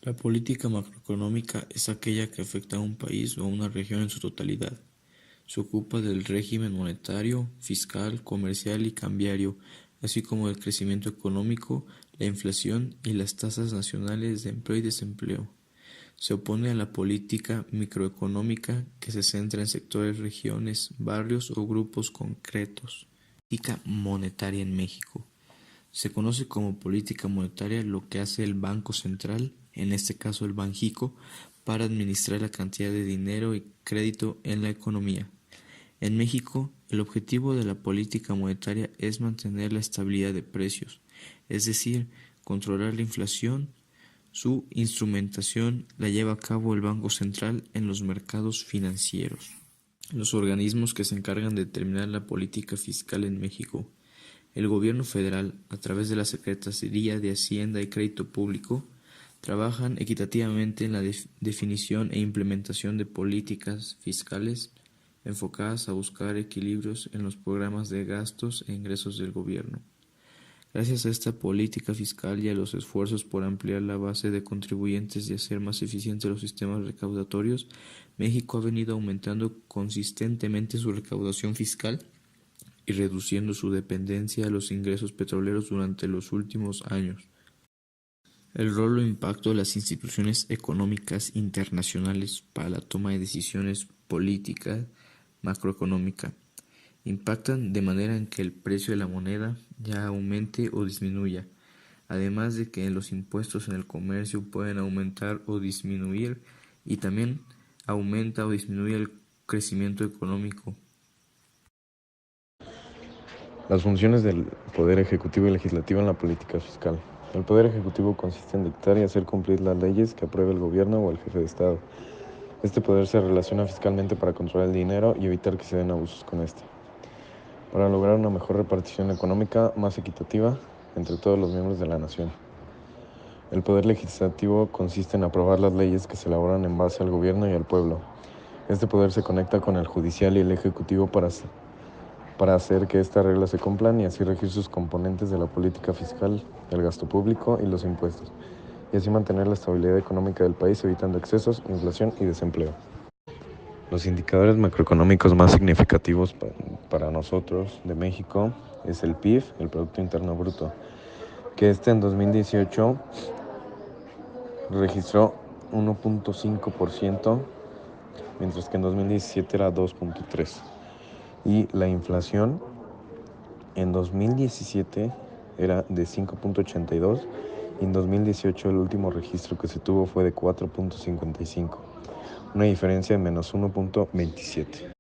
La política macroeconómica es aquella que afecta a un país o a una región en su totalidad. Se ocupa del régimen monetario, fiscal, comercial y cambiario, así como del crecimiento económico, la inflación y las tasas nacionales de empleo y desempleo. Se opone a la política microeconómica que se centra en sectores, regiones, barrios o grupos concretos. Política monetaria en México. Se conoce como política monetaria lo que hace el Banco Central, en este caso el Banjico, para administrar la cantidad de dinero y crédito en la economía. En México, el objetivo de la política monetaria es mantener la estabilidad de precios, es decir, controlar la inflación. Su instrumentación la lleva a cabo el Banco Central en los mercados financieros. Los organismos que se encargan de determinar la política fiscal en México. El Gobierno federal, a través de la Secretaría de Hacienda y Crédito Público, trabajan equitativamente en la definición e implementación de políticas fiscales enfocadas a buscar equilibrios en los programas de gastos e ingresos del gobierno. Gracias a esta política fiscal y a los esfuerzos por ampliar la base de contribuyentes y hacer más eficientes los sistemas recaudatorios, México ha venido aumentando consistentemente su recaudación fiscal y reduciendo su dependencia a los ingresos petroleros durante los últimos años. El rol o impacto de las instituciones económicas internacionales para la toma de decisiones políticas macroeconómica impactan de manera en que el precio de la moneda ya aumente o disminuya, además de que los impuestos en el comercio pueden aumentar o disminuir y también aumenta o disminuye el crecimiento económico. Las funciones del Poder Ejecutivo y Legislativo en la política fiscal. El Poder Ejecutivo consiste en dictar y hacer cumplir las leyes que apruebe el gobierno o el jefe de Estado. Este poder se relaciona fiscalmente para controlar el dinero y evitar que se den abusos con este, para lograr una mejor repartición económica más equitativa entre todos los miembros de la nación. El Poder Legislativo consiste en aprobar las leyes que se elaboran en base al gobierno y al pueblo. Este poder se conecta con el judicial y el ejecutivo para hacer que estas reglas se cumplan y así regir sus componentes de la política fiscal, el gasto público y los impuestos, y así mantener la estabilidad económica del país evitando excesos, inflación y desempleo. Los indicadores macroeconómicos más significativos para nosotros de México es el PIB, el Producto Interno Bruto, que en 2018 registró 1.5%, mientras que en 2017 era 2.3%. Y la inflación en 2017 era de 5.82 y en 2018 el último registro que se tuvo fue de 4.55, una diferencia de menos 1.27.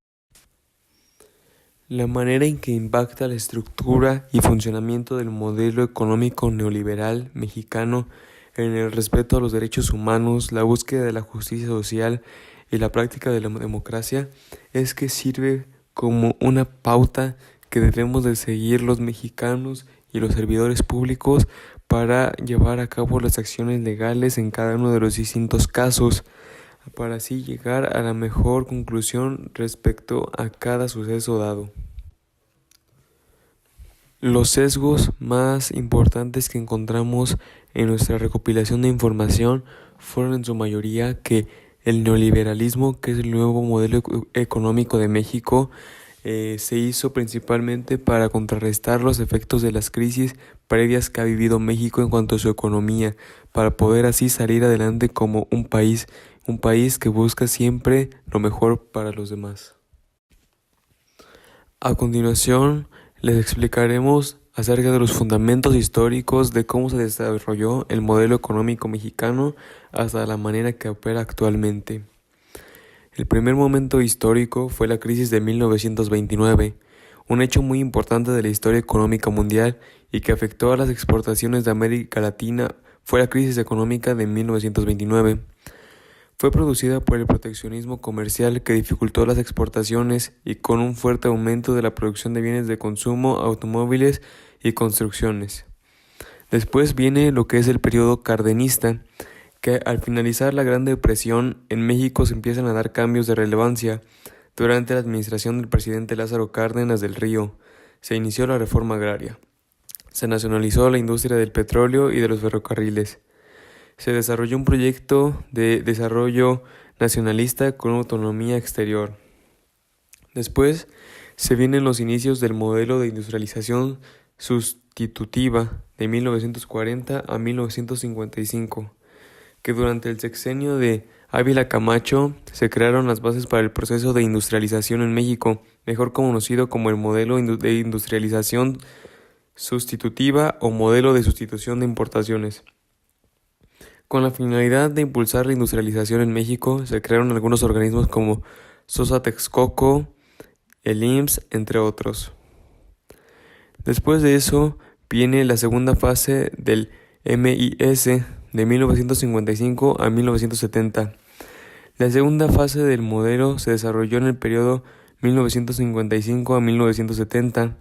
La manera en que impacta la estructura y funcionamiento del modelo económico neoliberal mexicano en el respeto a los derechos humanos, la búsqueda de la justicia social y la práctica de la democracia es que sirve como una pauta que debemos de seguir los mexicanos y los servidores públicos para llevar a cabo las acciones legales en cada uno de los distintos casos, para así llegar a la mejor conclusión respecto a cada suceso dado. Los sesgos más importantes que encontramos en nuestra recopilación de información fueron en su mayoría que el neoliberalismo, que es el nuevo modelo económico de México, se hizo principalmente para contrarrestar los efectos de las crisis previas que ha vivido México en cuanto a su economía, para poder así salir adelante como un país que busca siempre lo mejor para los demás. A continuación, les explicaremos acerca de los fundamentos históricos de cómo se desarrolló el modelo económico mexicano hasta la manera que opera actualmente. El primer momento histórico fue la crisis de 1929, un hecho muy importante de la historia económica mundial y que afectó a las exportaciones de América Latina. Fue la crisis económica de 1929. Fue producida por el proteccionismo comercial que dificultó las exportaciones y con un fuerte aumento de la producción de bienes de consumo, automóviles y construcciones. Después viene lo que es el periodo cardenista, que al finalizar la Gran Depresión en México se empiezan a dar cambios de relevancia. Durante la administración del presidente Lázaro Cárdenas del Río, se inició la reforma agraria. Se nacionalizó la industria del petróleo y de los ferrocarriles. se desarrolló un proyecto de desarrollo nacionalista con autonomía exterior. Después se vienen los inicios del modelo de industrialización sustitutiva de 1940 a 1955, que durante el sexenio de Ávila Camacho se crearon las bases para el proceso de industrialización en México, mejor conocido como el modelo de industrialización sustitutiva o modelo de sustitución de importaciones. Con la finalidad de impulsar la industrialización en México, se crearon algunos organismos como Sosa Texcoco, el IMSS, entre otros. Después de eso, viene la segunda fase del MIS de 1955 a 1970. La segunda fase del modelo se desarrolló en el periodo 1955 a 1970.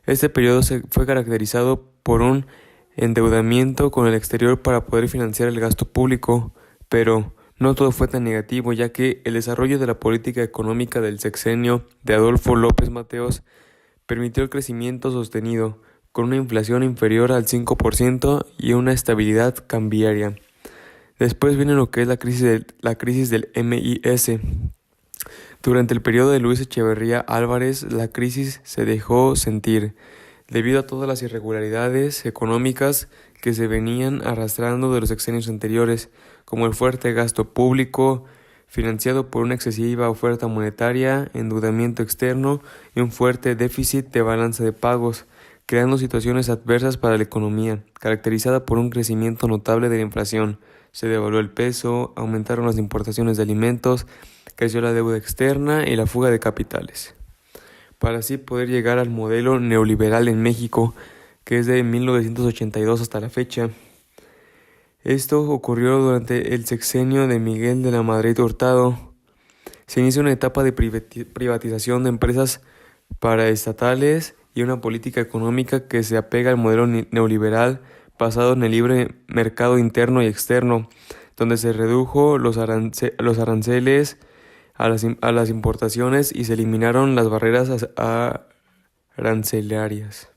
Este periodo fue caracterizado por un endeudamiento con el exterior para poder financiar el gasto público, pero no todo fue tan negativo, ya que el desarrollo de la política económica del sexenio de Adolfo López Mateos permitió el crecimiento sostenido, con una inflación inferior al 5% y una estabilidad cambiaria. Después viene lo que es la crisis del MIS. Durante el periodo de Luis Echeverría Álvarez, la crisis se dejó sentir, debido a todas las irregularidades económicas que se venían arrastrando de los sexenios anteriores, como el fuerte gasto público, financiado por una excesiva oferta monetaria, endeudamiento externo y un fuerte déficit de balanza de pagos, creando situaciones adversas para la economía, caracterizada por un crecimiento notable de la inflación. Se devaluó el peso, aumentaron las importaciones de alimentos, creció la deuda externa y la fuga de capitales, para así poder llegar al modelo neoliberal en México, que es de 1982 hasta la fecha. Esto ocurrió durante el sexenio de Miguel de la Madrid Hurtado. Se inicia una etapa de privatización de empresas paraestatales y una política económica que se apega al modelo neoliberal basado en el libre mercado interno y externo, donde se redujo los aranceles a las importaciones y se eliminaron las barreras arancelarias.